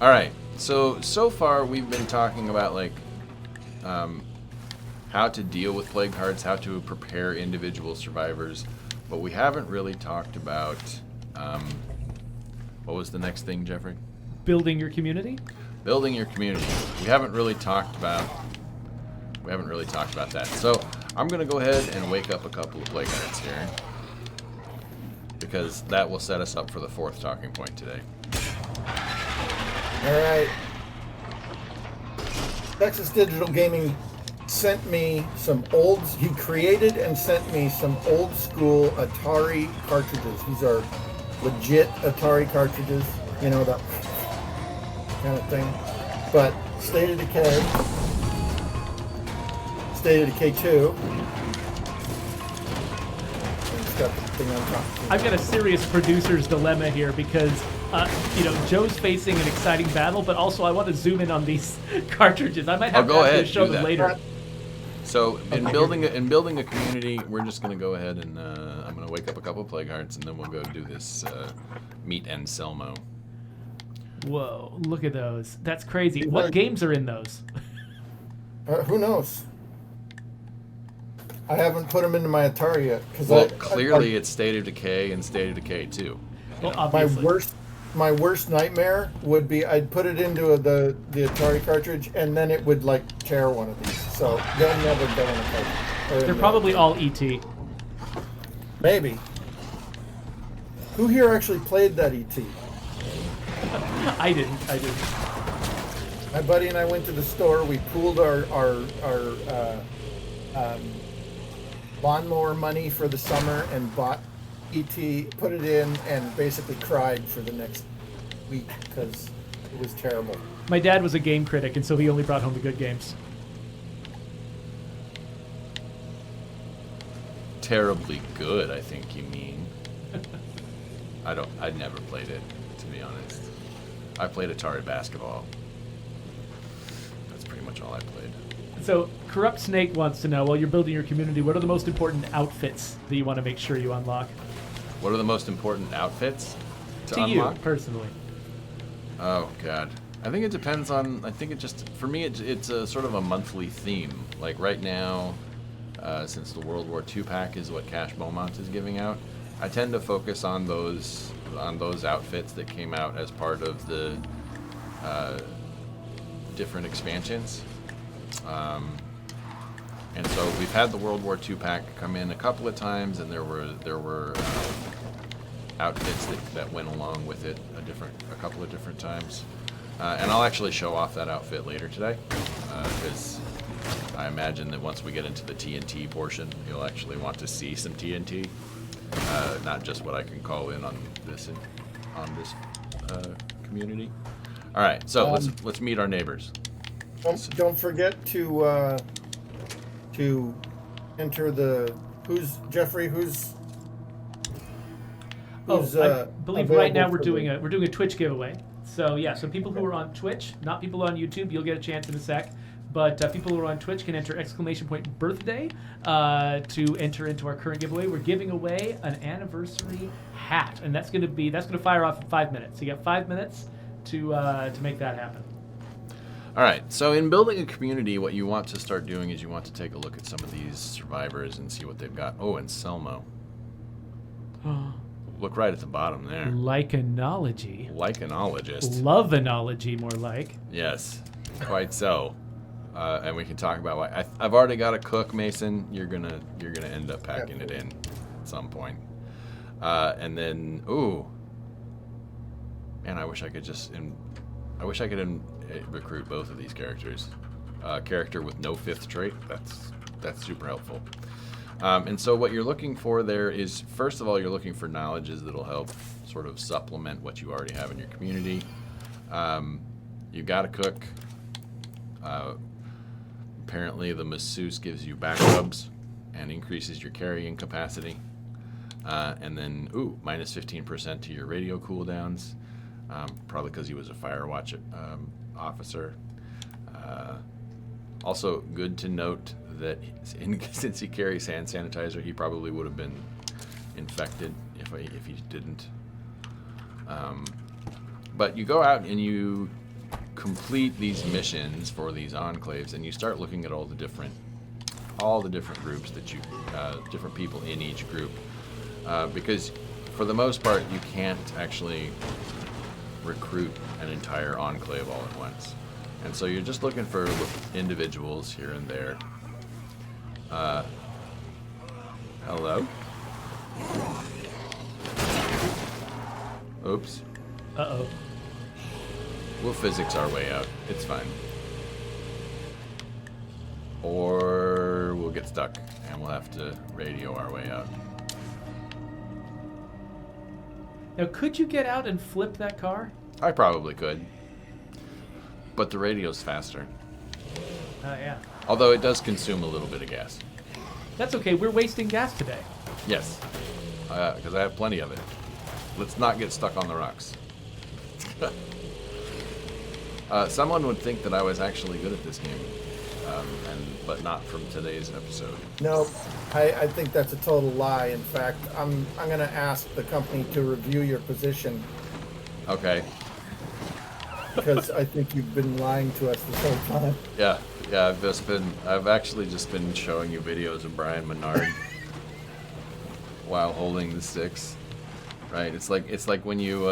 All right. So far we've been talking about like how to deal with plague hearts, how to prepare individual survivors, but we haven't really talked about what was the next thing, Geoffrey? Building your community? Building your community. We haven't really talked about that. So I'm gonna go ahead and wake up a couple of plague hearts here, because that will set us up for the fourth talking point today. All right. Texas Digital Gaming sent me some he created and sent me some old school Atari cartridges. These are legit Atari cartridges, you know, that kind of thing. But State of Decay 2. And it's got the thing on top. I've got a serious producer's dilemma here because, Joe's facing an exciting battle, but also I want to zoom in on these cartridges. I might have to show them later. So in building a community, we're just going to go ahead and I'm going to wake up a couple of plague hearts, and then we'll go do this meet and Selmo. Whoa, look at those. That's crazy. What games are in those? Who knows? I haven't put them into my Atari yet. Well, clearly it's State of Decay and State of Decay 2. Well, obviously. My worst nightmare would be I'd put it into the Atari cartridge, and then it would like tear one of these. So they'll never go in a cartridge. They're probably all ET. Maybe. Who here actually played that ET? I didn't. My buddy and I went to the store. We pooled our lawnmower money for the summer and bought ET, put it in, and basically cried for the next week because it was terrible. My dad was a game critic, and so he only brought home the good games. Terribly good, I think you mean. I'd never played it, to be honest. I played Atari basketball. That's pretty much all I played. So, Corrupt Snake wants to know, while you're building your community, what are the most important outfits that you want to make sure you unlock? What are the most important outfits to unlock? You, personally. Oh, God. I think it depends on, for me, it's a sort of a monthly theme. Like right now, since the World War II pack is what Cash Beaumont is giving out, I tend to focus on those outfits that came out as part of the different expansions. And so we've had the World War II pack come in a couple of times, and there were outfits that went along with it a couple of different times. And I'll actually show off that outfit later today, because I imagine that once we get into the TNT portion, you'll actually want to see some TNT, not just what I can call in on this community. All right, so let's meet our neighbors. Don't forget to enter the Geoffrey. I believe right now we're doing a Twitch giveaway. So yeah, so people who are on Twitch, not people on YouTube, you'll get a chance in a sec. But people who are on Twitch can enter !birthday to enter into our current giveaway. We're giving away an anniversary hat, and that's gonna fire off in 5 minutes. So you got 5 minutes to make that happen. All right, so in building a community, what you want to start doing is you want to take a look at some of these survivors and see what they've got. Oh, and Selmo. Look right at the bottom there. Lycanology. Lycanologist. Love-anology, more like. Yes, quite so. And we can talk about why. I've already got a cook, Mason. You're gonna end up packing it in at some point. And then, man, I wish I could recruit both of these characters. Character with no 5th trait. That's super helpful. And so what you're looking for there is, first of all, you're looking for knowledges that'll help sort of supplement what you already have in your community. You've got to cook. Apparently the masseuse gives you back rubs and increases your carrying capacity. And then, minus 15% to your radio cooldowns, probably because he was a Firewatch officer. Also, good to note that since he carries hand sanitizer, he probably would have been infected if he didn't. But you go out and you complete these missions for these enclaves, and you start looking at all the different groups that you, different people in each group, because for the most part you can't actually recruit an entire enclave all at once, and so you're just looking for individuals here and there. Hello? Oops. Uh-oh. We'll physics our way out. It's fine. Or we'll get stuck and we'll have to radio our way out. Now, could you get out and flip that car? I probably could. But the radio's faster. Yeah. Although it does consume a little bit of gas. That's okay. We're wasting gas today. Yes. Because I have plenty of it. Let's not get stuck on the rocks. Someone would think that I was actually good at this game, but not from today's episode. No, I think that's a total lie. In fact, I'm going to ask the company to review your position. Okay. Because I think you've been lying to us this whole time. Yeah. I've actually just been showing you videos of Brian Menard while holding the sticks. Right? It's like when you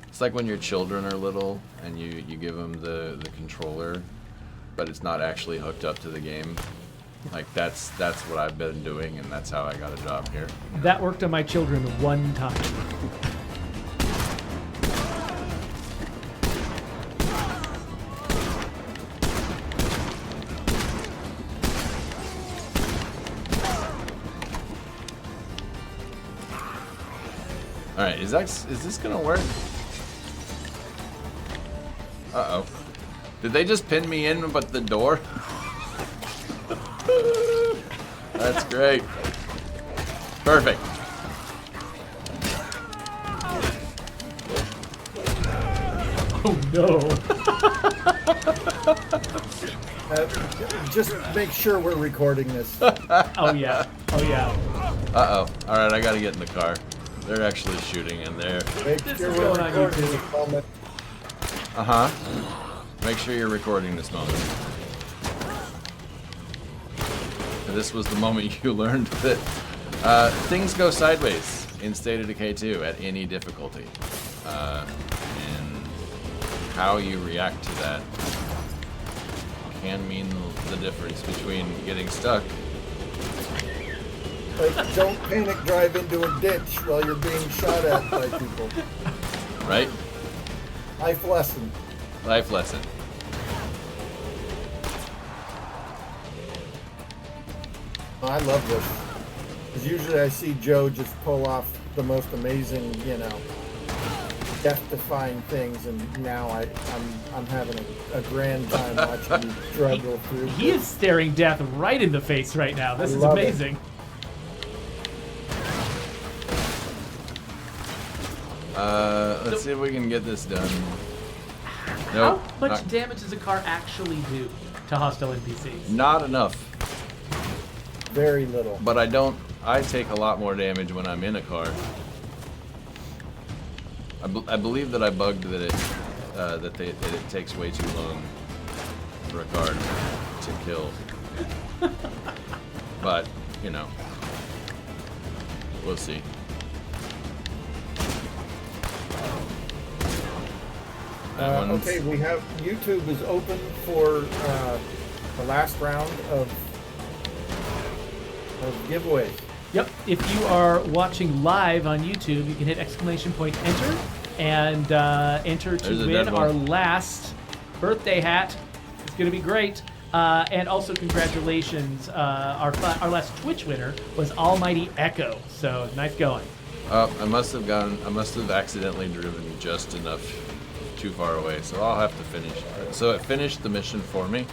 it's like when your children are little and you give them the controller, but it's not actually hooked up to the game. Like that's what I've been doing, and that's how I got a job here. That worked on my children one time. All right, is this gonna work? Uh-oh. Did they just pin me in but the door? That's great. Perfect. Oh no. Just make sure we're recording this. Oh yeah. Oh yeah. Uh-oh. All right, I gotta get in the car. They're actually shooting in there. Make This sure is we're going on recording YouTube. this moment. Uh-huh. Make sure you're recording this moment. And this was the moment you learned that things go sideways in State of Decay 2 at any difficulty. And how you react to that can mean the difference between getting stuck. Like, don't panic drive into a ditch while you're being shot at by people. Right? Life lesson. Life lesson. I love this. Because usually I see Joe just pull off the most amazing, death-defying things, and now I'm having a grand time watching you struggle through. He is staring death right in the face right now. This is love it. amazing. Let's see if we can get this done. How Nope. much damage does a car actually do to hostile NPCs? Not enough. Very little. But I take a lot more damage when I'm in a car. I believe that I bugged that it takes way too long for a car to kill. But, we'll see. Okay, we have YouTube is open for the last round of giveaways. Yep. If you are watching live on YouTube, you can hit ! Enter and enter to There's a win dead our one. last birthday hat. It's going to be great. And also congratulations, our last Twitch winner was Almighty Echo. So nice going. I must have accidentally driven just enough too far away, so I'll have to finish. So it finished the mission for me,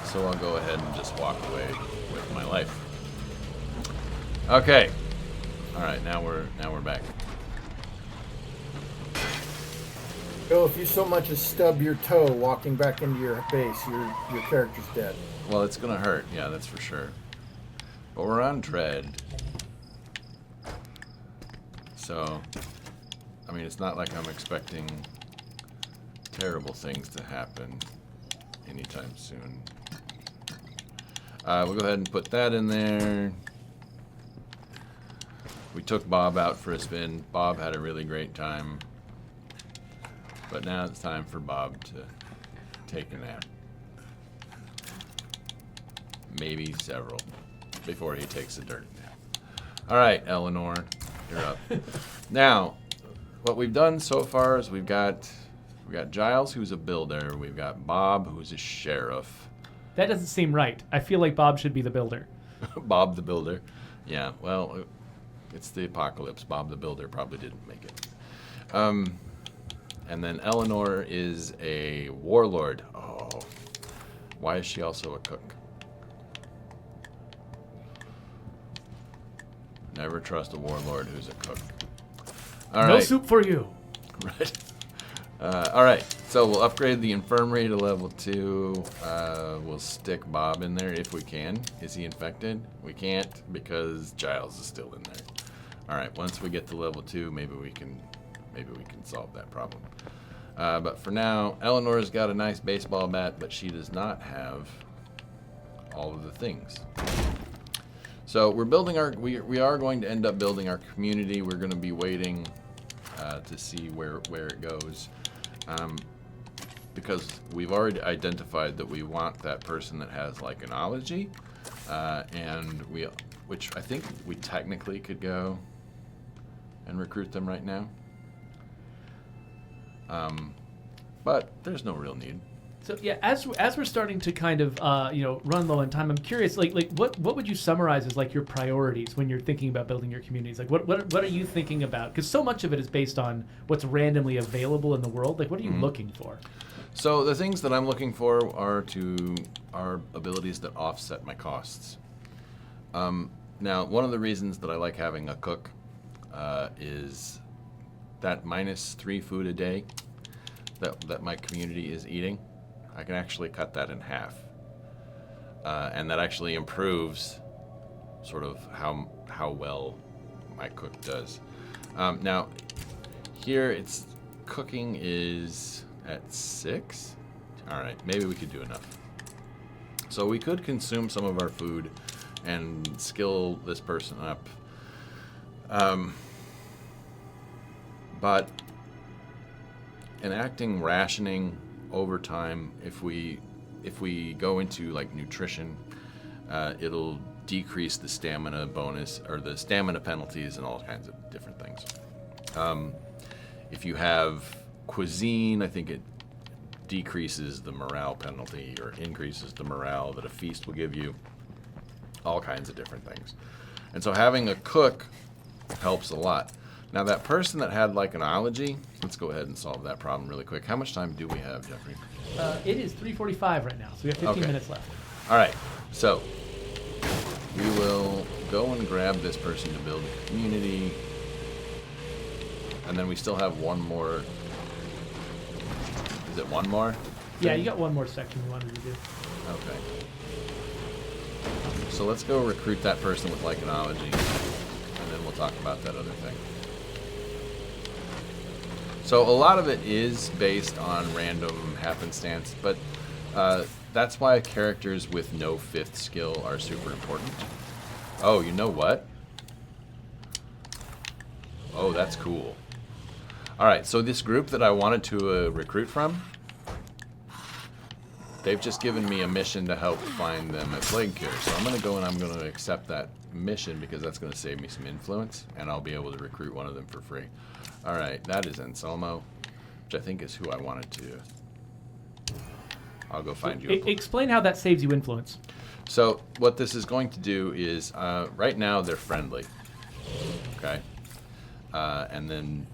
so I'll go ahead and just walk away with my life. Okay. All right, now we're back. Joe, if you so much as stub your toe walking back into your base, your character's dead. Well, it's gonna hurt, yeah, that's for sure. But we're on Dread. So, I mean, it's not like I'm expecting terrible things to happen anytime soon. We'll go ahead and put that in there. We took Bob out for a spin. Bob had a really great time. But now it's time for Bob to take a nap. Maybe several before he takes a dirt nap. All right, Eleanor, you're up. Now, what we've done so far is we've got Giles, who's a builder. We've got Bob, who's a sheriff. That doesn't seem right. I feel like Bob should be the builder. Bob the builder. Yeah, well, it's the apocalypse. Bob the builder probably didn't make it. And then Eleanor is a warlord. Oh, why is she also a cook? Never trust a warlord who's a cook. All No right. soup for you. Right. All right. So we'll upgrade the infirmary to level 2. We'll stick Bob in there if we can. Is he infected? We can't because Giles is still in there. All right. Once we get to level 2, maybe we can solve that problem. But for now, Eleanor's got a nice baseball bat, but she does not have all of the things. So we're building we are going to end up building our community. We're going to be waiting to see where it goes, because we've already identified that we want that person that has like an ology, which I think we technically could go and recruit them right now. But there's no real need. So yeah, as we're starting to kind of run low on time, I'm curious, like what would you summarize as like your priorities when you're thinking about building your communities? Like what are you thinking about? Because so much of it is based on what's randomly available in the world. Like what are you looking for? So the things that I'm looking for are abilities that offset my costs. Now, one of the reasons that I like having a cook is that -3 food a day that my community is eating. I can actually cut that in half, and that actually improves sort of how well my cook does. Now, here it's cooking is at 6. All right, maybe we could do enough. So we could consume some of our food and skill this person up, but enacting rationing over time, if we go into like nutrition, it'll decrease the stamina bonus or the stamina penalties and all kinds of different things. If you have cuisine, I think it decreases the morale penalty or increases the morale that a feast will give you. All kinds of different things. And so having a cook helps a lot. Now that person that had like an ology, let's go ahead and solve that problem really quick. How much time do we have, Geoffrey? It is 3:45 right now, so we have 15 minutes left. All right, so we will go and grab this person to build a community, and then we still have one more. Is it one more? Yeah, you got one more section you wanted to do. Okay. So let's go recruit that person with like an ology, and then we'll talk about that other thing. So a lot of it is based on random happenstance, but that's why characters with no 5th skill are super important. Oh, you know what? Oh, that's cool. All right, so this group that I wanted to recruit from, they've just given me a mission to help find them a plague cure. So I'm going to go and I'm going to accept that mission because that's going to save me some influence, and I'll be able to recruit one of them for free. All right, that is Anselmo, which I think is who I wanted to. I'll go find you. Explain how that saves you influence. So what this is going to do is, right now they're friendly, okay? And then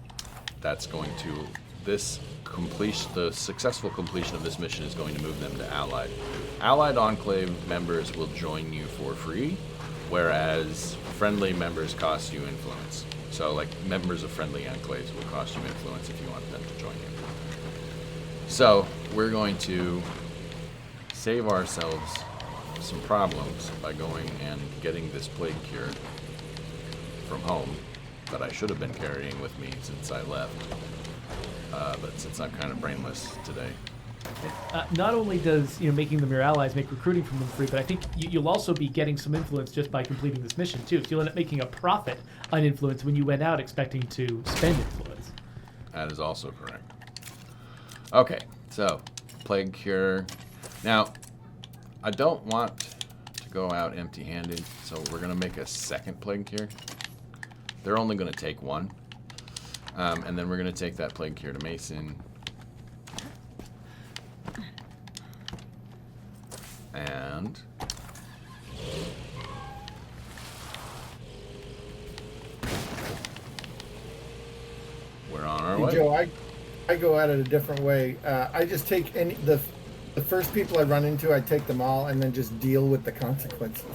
that's going to, the successful completion of this mission is going to move them to Allied. Allied Enclave members will join you for free, whereas friendly members cost you influence. So like members of friendly enclaves will cost you influence if you want them to join you. So we're going to save ourselves some problems by going and getting this plague cure from home that I should have been carrying with me since I left. but since I'm kind of brainless today. Not only does making them your allies make recruiting from them free, but I think you'll also be getting some influence just by completing this mission too. So you'll end up making a profit on influence when you went out expecting to spend influence. That is also correct. Okay, so plague cure. Now, I don't want to go out empty-handed, so we're gonna make a second plague cure. They're only gonna take one, and then we're gonna take that plague cure to Mason. And we're on our way. Joe, I go at it a different way. I just take the first people I run into, I take them all and then just deal with the consequences.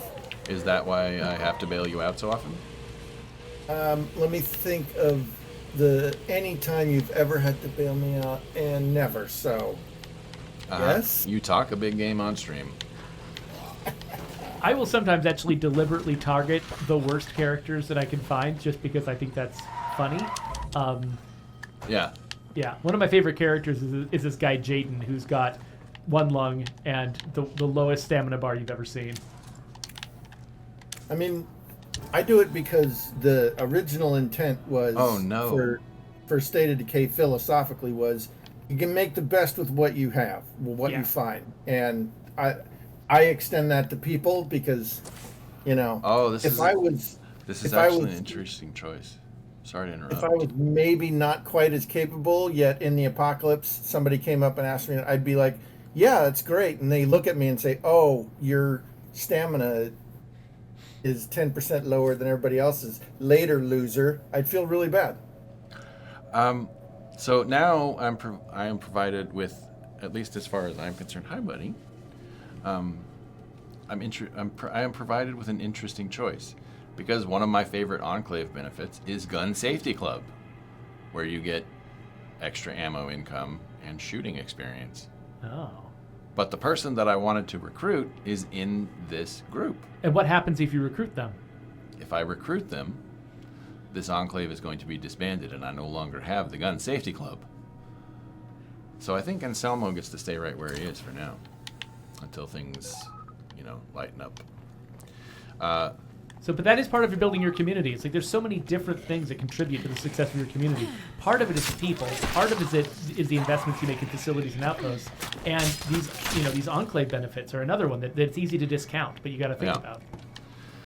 Is that why I have to bail you out so often? Let me think of any time you've ever had to bail me out, and never. So, yes. You talk a big game on stream. I will sometimes actually deliberately target the worst characters that I can find just because I think that's funny. Yeah. Yeah, one of my favorite characters is this guy Jaden, who's got one lung and the lowest stamina bar you've ever seen. I mean, I do it because the original intent was for State of Decay philosophically was you can make the best with what you have, what you find. And I extend that to people because, this is actually an interesting choice. Sorry to interrupt. If I was maybe not quite as capable, yet in the apocalypse, somebody came up and asked me, I'd be like, yeah, that's great. And they look at me and say, oh, your stamina is 10% lower than everybody else's. Later, loser. I'd feel really bad. So now I am provided with, at least as far as I'm concerned, hi, buddy. I am provided with an interesting choice. Because one of my favorite Enclave benefits is Gun Safety Club, where you get extra ammo income and shooting experience. Oh. But the person that I wanted to recruit is in this group. And what happens if you recruit them? If I recruit them, this Enclave is going to be disbanded and I no longer have the Gun Safety Club. So I think Anselmo gets to stay right where he is for now, until things, lighten up. But that is part of your building your community. It's like there's so many different things that contribute to the success of your community. Part of it is the people. Part of it is the investments you make in facilities and outposts. And these Enclave benefits are another one that it's easy to discount, but you got to think about.